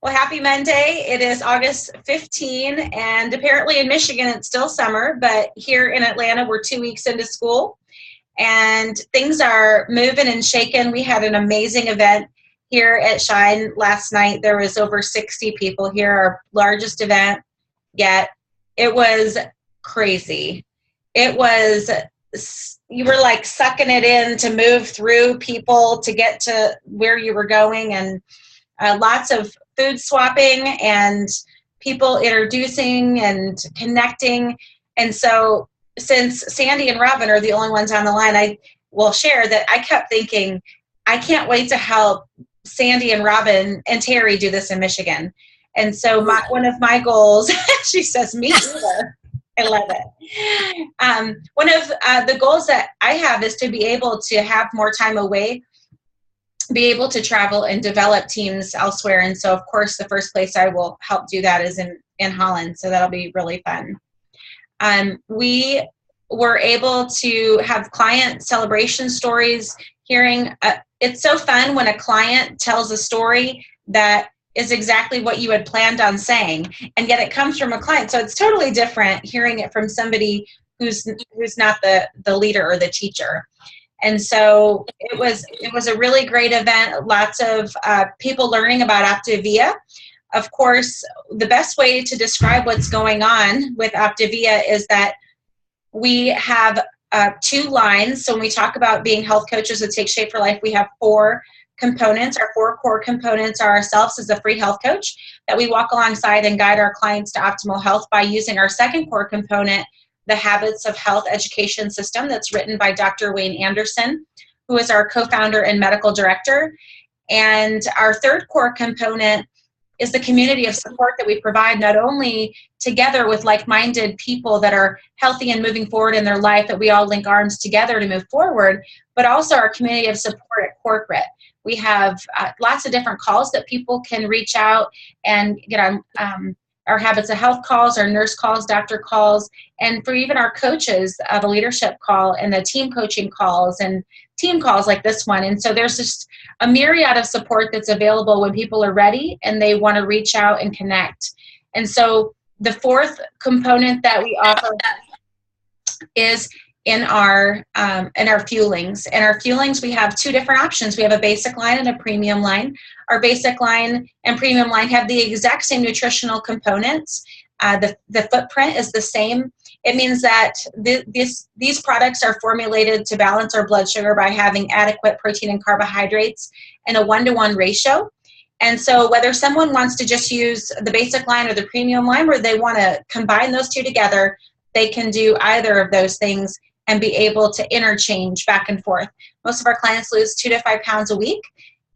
Well, happy Monday. It is August 15, and apparently in Michigan it's still summer, but here in Atlanta we're 2 weeks into school, and things are moving and shaking. We had an amazing event here at Shine last night. There was over 60 people here, our largest event yet. It was crazy. It was, you were like sucking it in to move through people to get to where you were going, and lots of food swapping and people introducing and connecting. And so since Sandy and Robin are the only ones on the line, I will share that I kept thinking, I can't wait to help Sandy and Robin and Terry do this in Michigan. And so one of my goals, she says, me either. I love it. One of the goals that I have is to be able to have more time away, be able to travel and develop teams elsewhere. And so, of course, the first place I will help do that is in Holland. So that'll be really fun. We were able to have client celebration stories, hearing. It's so fun when a client tells a story that is exactly what you had planned on saying, and yet it comes from a client. So it's totally different hearing it from somebody who's not the leader or the teacher. And so it was a really great event. Lots of people learning about Optavia. Of course, the best way to describe what's going on with Optavia is that we have 2 lines. So when we talk about being health coaches that Take Shape for Life, we have 4 components. Our 4 core components are ourselves as a free health coach that we walk alongside and guide our clients to optimal health by using our second core component, the Habits of Health education system, that's written by Dr. Wayne Anderson, who is our co-founder and medical director. And our third core component is the community of support that we provide, not only together with like-minded people that are healthy and moving forward in their life, that we all link arms together to move forward, but also our community of support at corporate. We have lots of different calls that people can reach out and get on. Our Habits of Health calls, our nurse calls, doctor calls, and for even our coaches, the leadership call and the team coaching calls and team calls like this one. And so there's just a myriad of support that's available when people are ready and they want to reach out and connect. And so the fourth component that we offer is in our fuelings. And our fuelings, we have 2 different options. We have a basic line and a premium line. Our basic line and premium line have the exact same nutritional components. The footprint is the same. It means that these products are formulated to balance our blood sugar by having adequate protein and carbohydrates in a 1-to-1 ratio. And so whether someone wants to just use the basic line or the premium line, or they want to combine those 2 together, they can do either of those things and be able to interchange back and forth. Most of our clients lose 2 to 5 pounds a week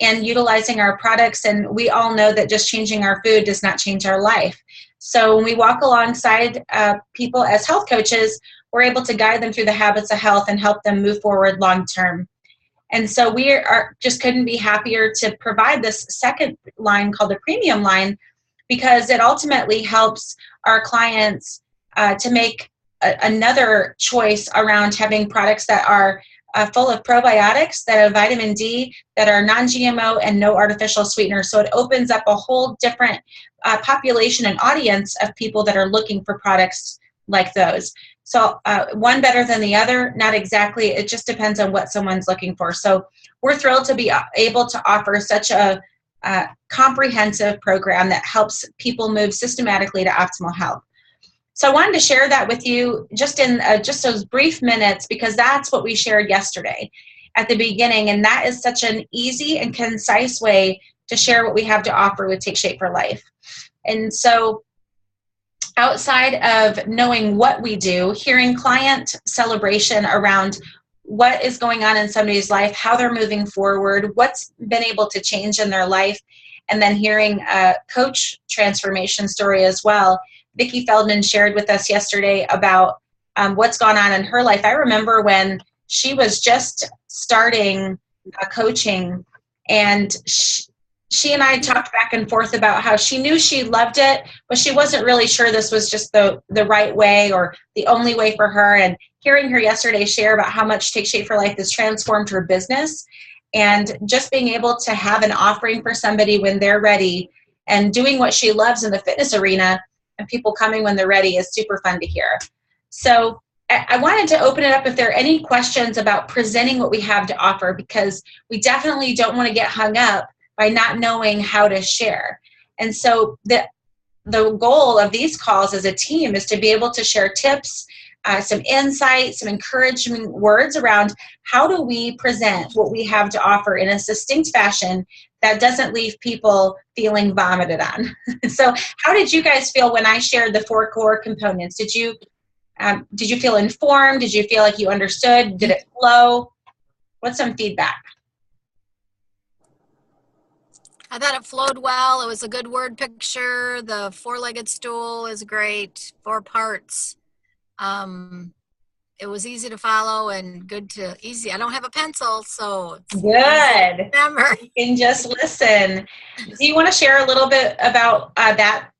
and utilizing our products, and we all know that just changing our food does not change our life. So when we walk alongside people as health coaches, we're able to guide them through the habits of health and help them move forward long term. And so we are just couldn't be happier to provide this second line called the premium line, because it ultimately helps our clients to make another choice around having products that are full of probiotics, that have vitamin D, that are non-GMO and no artificial sweeteners. So it opens up a whole different population and audience of people that are looking for products like those. So one better than the other, not exactly. It just depends on what someone's looking for. So we're thrilled to be able to offer such a comprehensive program that helps people move systematically to optimal health. So I wanted to share that with you just in just those brief minutes, because that's what we shared yesterday at the beginning. And that is such an easy and concise way to share what we have to offer with Take Shape for Life. And so outside of knowing what we do, hearing client celebration around what is going on in somebody's life, how they're moving forward, what's been able to change in their life, and then hearing a coach transformation story as well. Vicki Feldman shared with us yesterday about what's gone on in her life. I remember when she was just starting coaching, and she and I talked back and forth about how she knew she loved it, but she wasn't really sure this was just the right way or the only way for her. And hearing her yesterday share about how much Take Shape for Life has transformed her business, and just being able to have an offering for somebody when they're ready and doing what she loves in the fitness arena, and people coming when they're ready is super fun to hear. So I wanted to open it up if there are any questions about presenting what we have to offer, because we definitely don't want to get hung up by not knowing how to share. And so the goal of these calls as a team is to be able to share tips, some insights, some encouraging words around how do we present what we have to offer in a succinct fashion that doesn't leave people feeling vomited on. So how did you guys feel when I shared the 4 core components? Did you feel informed? Did you feel like you understood? Did it flow? What's some feedback? I thought it flowed well. It was a good word picture. The 4-legged stool is great. 4 parts. It was easy to follow and easy. I don't have a pencil, so it's good. Remember. You can just listen. Do you want to share a little bit about that?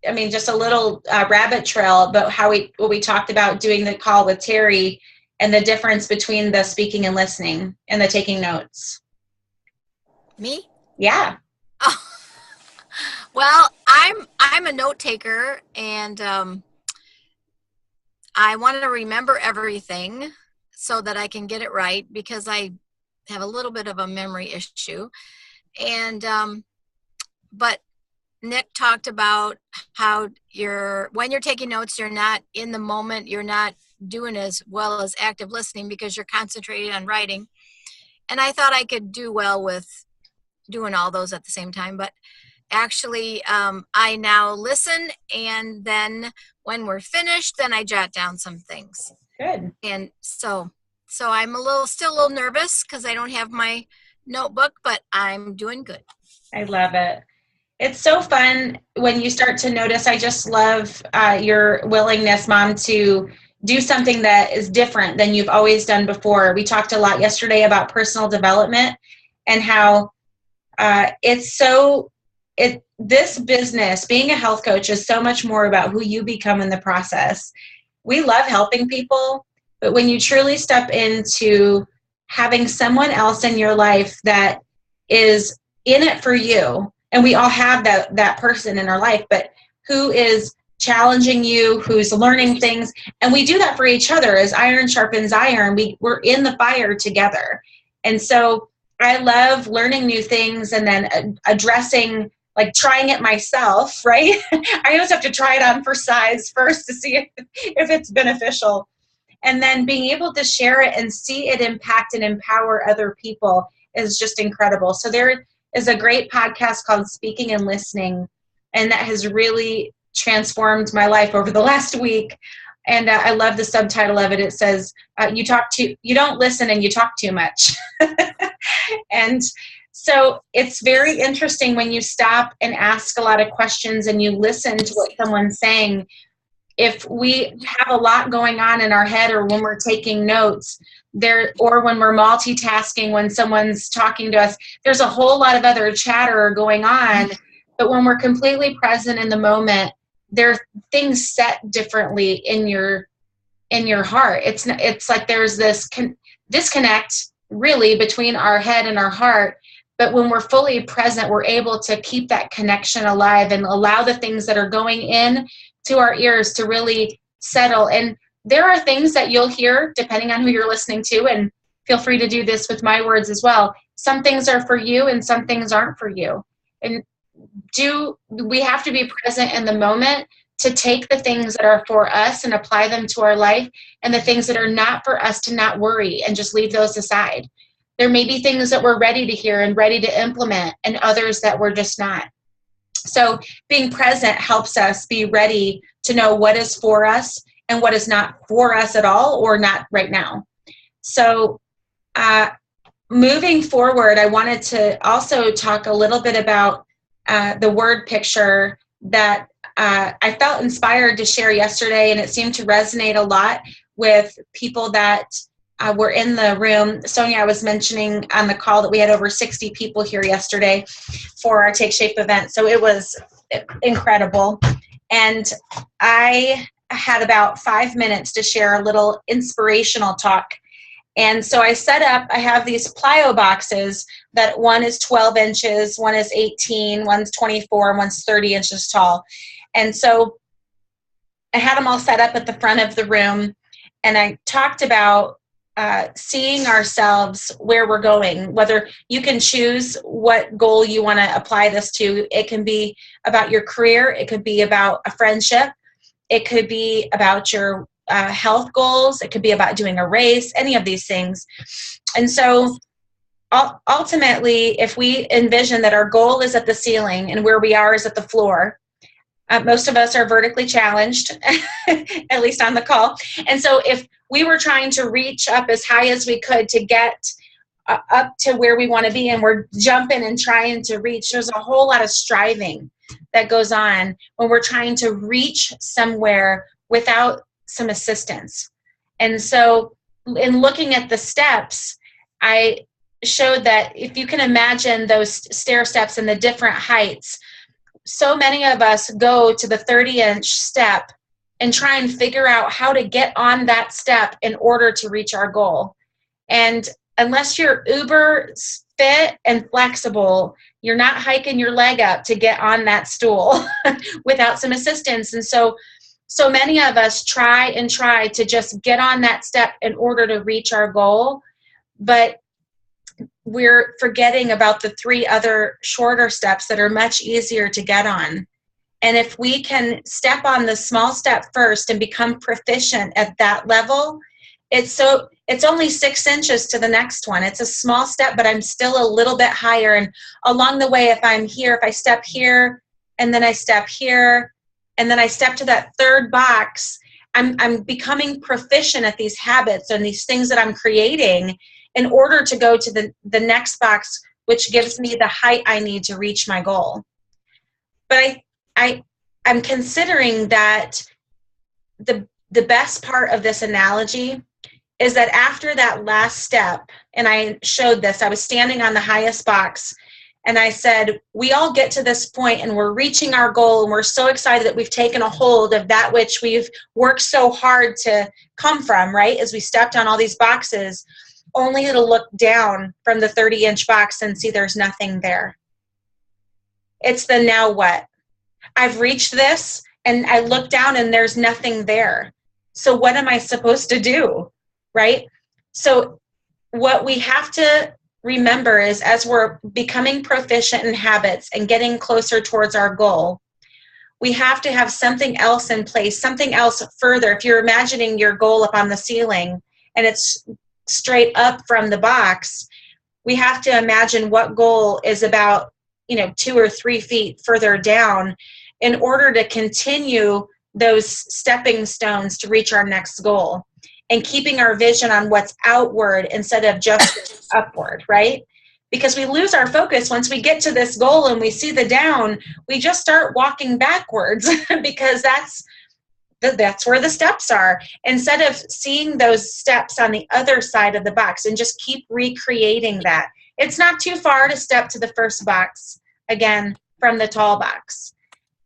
I mean, just a little rabbit trail about what we talked about doing the call with Terry and the difference between the speaking and listening and the taking notes. Me? Yeah. Oh. Well, I'm a note taker, and I want to remember everything so that I can get it right, because I have a little bit of a memory issue. And but Nick talked about how when you're taking notes, you're not in the moment, you're not doing as well as active listening because you're concentrating on writing. And I thought I could do well with doing all those at the same time, but actually I now listen, and then when we're finished, then I jot down some things. Good. And so I'm still a little nervous because I don't have my notebook, but I'm doing good. I love it. It's so fun when you start to notice. I just love your willingness, Mom, to do something that is different than you've always done before. We talked a lot yesterday about personal development and how this business, being a health coach, is so much more about who you become in the process. We love helping people, but when you truly step into having someone else in your life that is in it for you, and we all have that person in our life, but who is challenging you, who's learning things, and we do that for each other. As iron sharpens iron, we're in the fire together. And so I love learning new things and then addressing, like trying it myself, right? I always have to try it on for size first to see if it's beneficial. And then being able to share it and see it impact and empower other people is just incredible. So there is a great podcast called Speaking and Listening, and that has really transformed my life over the last week. And I love the subtitle of it. It says, you don't listen and you talk too much. And so it's very interesting when you stop and ask a lot of questions and you listen to what someone's saying. If we have a lot going on in our head, or when we're taking notes, or when we're multitasking, when someone's talking to us, there's a whole lot of other chatter going on. But when we're completely present in the moment, there are things set differently in your heart. It's like there's this disconnect really between our head and our heart. But when we're fully present, we're able to keep that connection alive and allow the things that are going in to our ears to really settle. And there are things that you'll hear depending on who you're listening to, and feel free to do this with my words as well. Some things are for you and some things aren't for you. And we have to be present in the moment to take the things that are for us and apply them to our life, and the things that are not for us to not worry and just leave those aside. There may be things that we're ready to hear and ready to implement, and others that we're just not. So being present helps us be ready to know what is for us and what is not for us at all, or not right now. So moving forward, I wanted to also talk a little bit about the word picture that I felt inspired to share yesterday, and it seemed to resonate a lot with people that were in the room. Sonia, I was mentioning on the call that we had over 60 people here yesterday for our Take Shape event. So it was incredible. And I had about 5 minutes to share a little inspirational talk. And so I have these plyo boxes that one is 12 inches, one is 18, one's 24, and one's 30 inches tall. And so I had them all set up at the front of the room, and I talked about seeing ourselves where we're going, whether you can choose what goal you want to apply this to. It can be about your career. It could be about a friendship. It could be about your health goals. It could be about doing a race, any of these things. And so ultimately, if we envision that our goal is at the ceiling and where we are is at the floor, most of us are vertically challenged, at least on the call. And so if we were trying to reach up as high as we could to get up to where we want to be, and we're jumping and trying to reach, there's a whole lot of striving that goes on when we're trying to reach somewhere without some assistance. And so in looking at the steps, I showed that if you can imagine those stair steps and the different heights, so many of us go to the 30-inch step and try and figure out how to get on that step in order to reach our goal. And unless you're uber fit and flexible, you're not hiking your leg up to get on that stool without some assistance. And so many of us try to just get on that step in order to reach our goal, but we're forgetting about the 3 other shorter steps that are much easier to get on. And if we can step on the small step first and become proficient at that level, it's only 6 inches to the next one. It's a small step, but I'm still a little bit higher. And along the way, if I step here, and then I step here, and then I step to that third box, I'm becoming proficient at these habits and these things that I'm creating in order to go to the next box, which gives me the height I need to reach my goal. But I'm considering that the best part of this analogy is that after that last step, and I showed this, I was standing on the highest box, and I said, we all get to this point and we're reaching our goal, and we're so excited that we've taken a hold of that which we've worked so hard to come from, right? As we stepped on all these boxes, only to look down from the 30-inch box and see there's nothing there. It's the now what? I've reached this, and I look down and there's nothing there. So what am I supposed to do, right? So what we have to remember is, as we're becoming proficient in habits and getting closer towards our goal, we have to have something else in place, something else further. If you're imagining your goal up on the ceiling and it's straight up from the box, we have to imagine what goal is about 2 or 3 feet further down in order to continue those stepping stones to reach our next goal, and keeping our vision on what's outward instead of just upward, right? Because we lose our focus once we get to this goal and we see the down, we just start walking backwards because that's where the steps are, instead of seeing those steps on the other side of the box and just keep recreating that. It's not too far to step to the first box again from the tall box.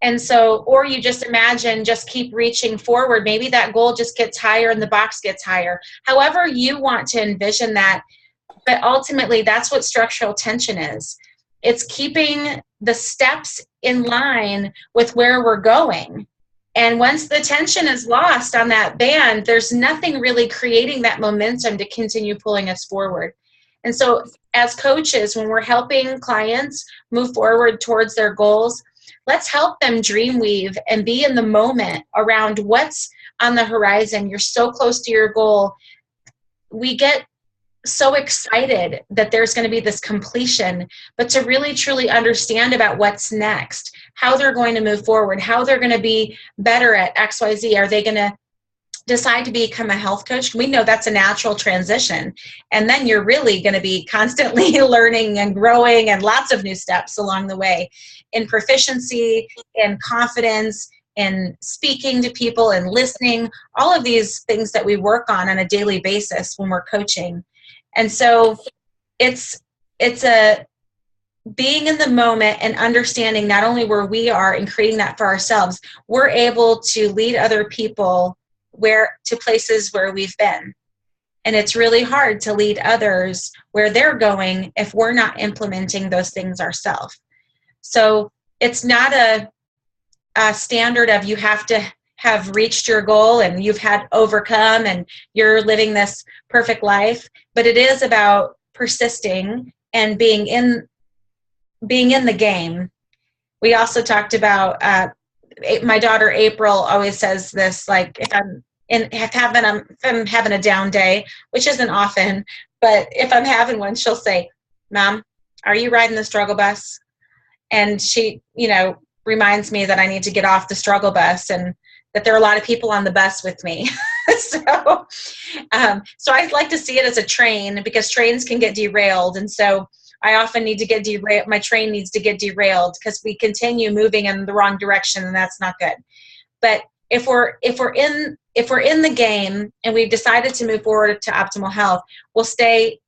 And so, or you just imagine, just keep reaching forward. Maybe that goal just gets higher and the box gets higher. However you want to envision that, but ultimately that's what structural tension is. It's keeping the steps in line with where we're going. And once the tension is lost on that band, there's nothing really creating that momentum to continue pulling us forward. And so as coaches, when we're helping clients move forward towards their goals, let's help them dream weave and be in the moment around what's on the horizon. You're so close to your goal. We get so excited that there's going to be this completion, but to really truly understand about what's next, how they're going to move forward, how they're going to be better at XYZ. Are they going to decide to become a health coach? We know that's a natural transition. And then you're really going to be constantly learning and growing, and lots of new steps along the way in proficiency, in confidence, in speaking to people and listening, all of these things that we work on a daily basis when we're coaching. And so it's a being in the moment and understanding not only where we are and creating that for ourselves, we're able to lead other people to places where we've been. And it's really hard to lead others where they're going if we're not implementing those things ourselves. So it's not a standard of you have to have reached your goal and you've had overcome and you're living this perfect life, but it is about persisting and being in the game. We also talked about my daughter April always says this, like if I'm having a down day, which isn't often, but if I'm having one, she'll say, "Mom, are you riding the struggle bus?" And she, reminds me that I need to get off the struggle bus and that there are a lot of people on the bus with me. So I like to see it as a train because trains can get derailed. And so I often need to get derailed. My train needs to get derailed because we continue moving in the wrong direction, and that's not good. But if we're in the game and we've decided to move forward to optimal health, we'll stay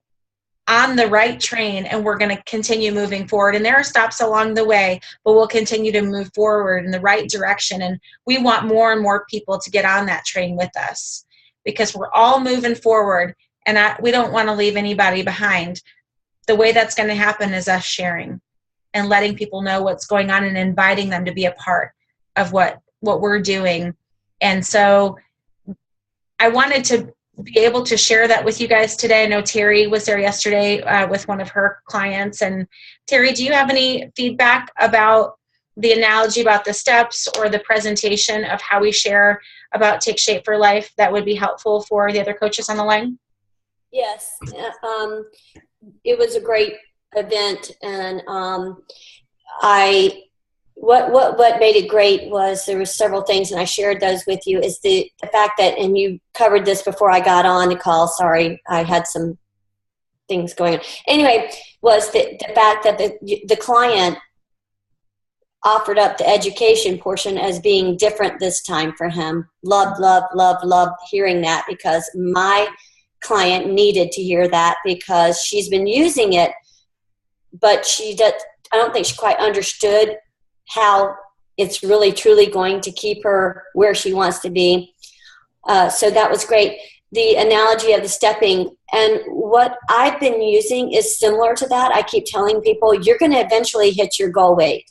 on the right train and we're going to continue moving forward. And there are stops along the way, but we'll continue to move forward in the right direction. And we want more and more people to get on that train with us because we're all moving forward, and we don't want to leave anybody behind. The way that's going to happen is us sharing and letting people know what's going on and inviting them to be a part of what we're doing. And so I wanted to be able to share that with you guys today. I know Terry was there yesterday with one of her clients. And Terry, do you have any feedback about the analogy about the steps or the presentation of how we share about Take Shape for Life that would be helpful for the other coaches on the line? Yes. It was a great event, and what made it great was there were several things, and I shared those with you, is the fact that, and you covered this before I got on the call, sorry, I had some things going on. Anyway, was the fact that the client offered up the education portion as being different this time for him. Loved hearing that, because my client needed to hear that because she's been using it, but I don't think she quite understood how it's really truly going to keep her where she wants to be. So that was great. The analogy of the stepping, and what I've been using is similar to that. I keep telling people, you're going to eventually hit your goal weight.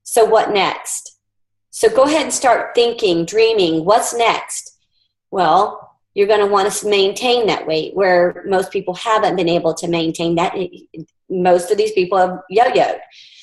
So what next? So go ahead and start thinking, dreaming, what's next? Well, you're going to want to maintain that weight, where most people haven't been able to maintain that. Most of these people have yo-yoed.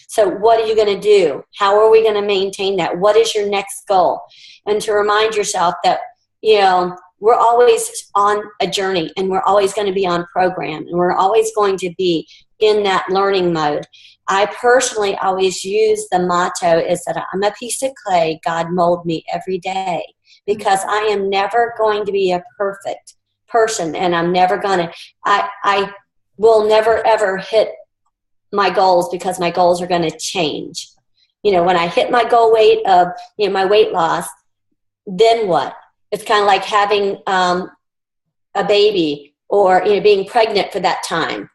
So what are you going to do? How are we going to maintain that? What is your next goal? And to remind yourself that, we're always on a journey, and we're always going to be on program, and we're always going to be in that learning mode. I personally always use the motto is that I'm a piece of clay, God mold me every day, because I am never going to be a perfect person, and I'm never going to, I will never ever hit my goals, because my goals are going to change. When I hit my goal weight of, my weight loss, then what? It's kind of like having a baby, or, being pregnant for that time.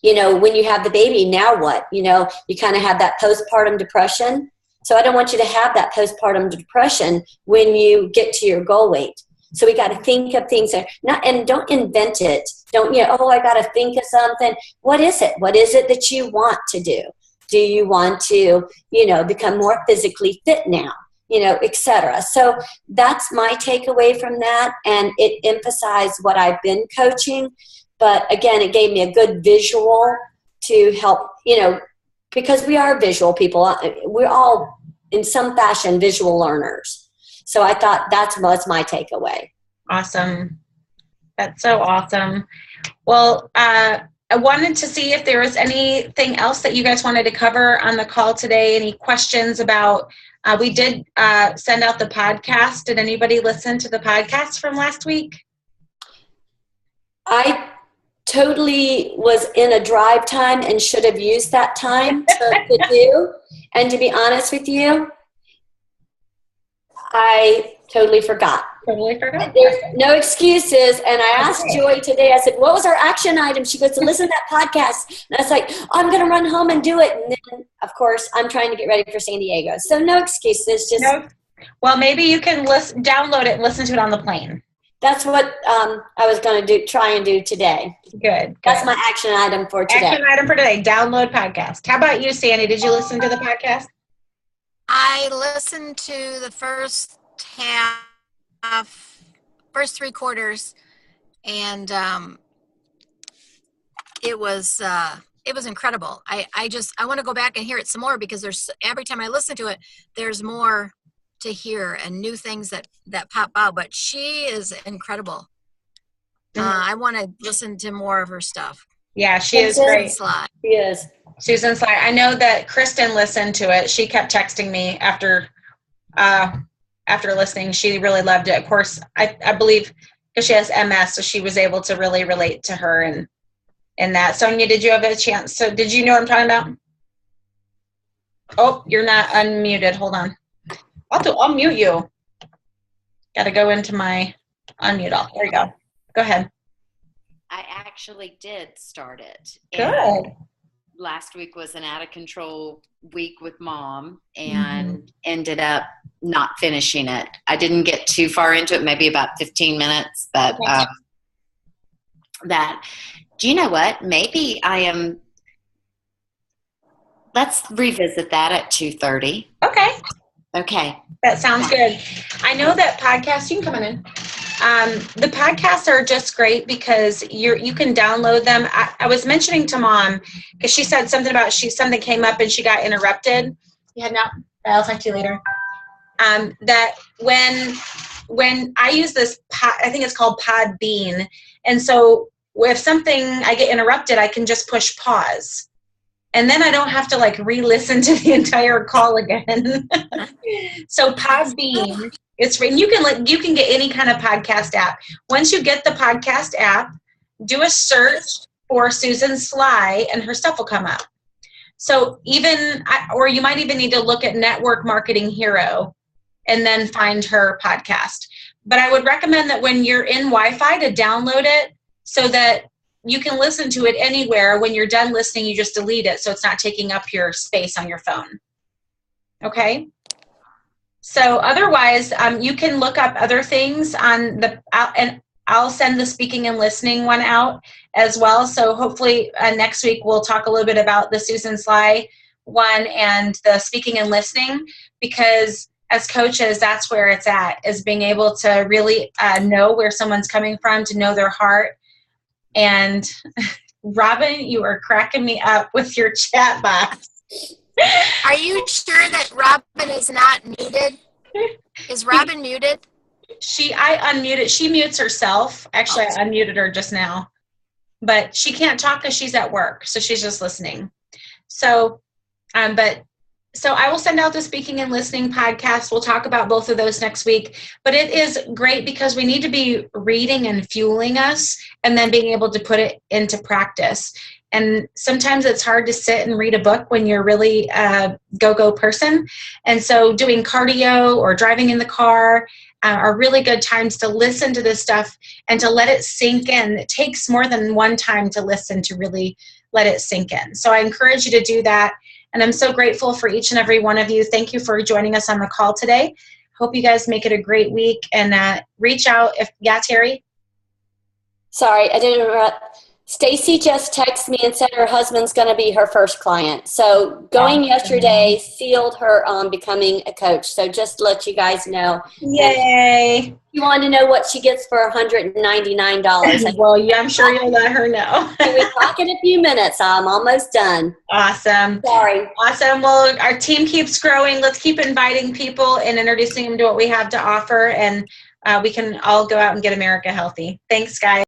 When you have the baby, now what? You kind of have that postpartum depression. So I don't want you to have that postpartum depression when you get to your goal weight. So we got to think of things and don't invent it. Don't, I got to think of something. What is it? What is it that you want to do? Do you want to, become more physically fit now? etc. So that's my takeaway from that. And it emphasized what I've been coaching. But again, it gave me a good visual to help, because we are visual people. We're all, in some fashion, visual learners. So I thought that's my takeaway. Awesome. That's so awesome. Well, I wanted to see if there was anything else that you guys wanted to cover on the call today. Any questions about, we did send out the podcast. Did anybody listen to the podcast from last week? I totally was in a drive time and should have used that time to do. And to be honest with you, I totally forgot. There's no excuses. And I asked Joy today, I said, what was our action item? She goes, to listen to that podcast. And I was like, I'm going to run home and do it. And then, of course, I'm trying to get ready for San Diego. So no excuses. Just Well, maybe you can download it and listen to it on the plane. That's what I was going to try and do today. Good. That's my action item for today. Action item for today, download podcast. How about you, Sandy? Did you listen to the podcast? I listened to the first three quarters, and it was incredible. I want to go back and hear it some more, because every time I listen to it, there's more to hear and new things that pop out. But she is incredible. I want to listen to more of her stuff. Yeah, she is great. Sly. She is. Susan Sly. I know that Kristen listened to it. She kept texting me after listening. She really loved it. Of course, I believe because she has MS, so she was able to really relate to her and that. Sonia, did you have a chance? So did you know what I'm talking about? Oh, you're not unmuted. Hold on. I'll have to unmute you. Got to go into my unmute all. There you go. Go ahead. I actually did start it. Good. And last week was an out of control week with Mom, and ended up not finishing it. I didn't get too far into it, maybe about 15 minutes, but do you know what? Maybe let's revisit that at 2:30. Okay. That sounds good. I know that podcasts, you can come on in. The podcasts are just great because you can download them. I was mentioning to Mom, because she said something about something came up and she got interrupted. Yeah, no, I'll talk to you later. That when I use this, I think it's called Podbean. And so if I get interrupted, I can just push pause. And then I don't have to re-listen to the entire call again. So Podbean, you can get any kind of podcast app. Once you get the podcast app, do a search for Susan Sly and her stuff will come up. So or you might even need to look at Network Marketing Hero and then find her podcast. But I would recommend that when you're in Wi-Fi to download it so that you can listen to it anywhere. When you're done listening, you just delete it so it's not taking up your space on your phone. Okay? So otherwise, you can look up other things and I'll send the speaking and listening one out as well. So hopefully next week we'll talk a little bit about the Susan Sly one and the speaking and listening, because as coaches, that's where it's at, is being able to really know where someone's coming from, to know their heart. And Robin, you are cracking me up with your chat box. Are you sure that Robin is not muted? Is Robin muted? I unmuted. She mutes herself. Actually, I unmuted her just now. But she can't talk because she's at work, so she's just listening. So I will send out the speaking and listening podcast. We'll talk about both of those next week. But it is great because we need to be reading and fueling us and then being able to put it into practice. And sometimes it's hard to sit and read a book when you're really a go-go person. And so doing cardio or driving in the car are really good times to listen to this stuff and to let it sink in. It takes more than one time to listen to really let it sink in. So I encourage you to do that. And I'm so grateful for each and every one of you. Thank you for joining us on the call today. Hope you guys make it a great week, and reach out Terry? Sorry, I didn't interrupt. Stacy just texted me and said her husband's going to be her first client. So going yesterday sealed her on becoming a coach. So just to let you guys know. Yay. You want to know what she gets for $199. Well, yeah, I'm sure you'll let her know. Can we talk in a few minutes? I'm almost done. Awesome. Sorry. Awesome. Well, our team keeps growing. Let's keep inviting people and introducing them to what we have to offer. And we can all go out and get America healthy. Thanks, guys.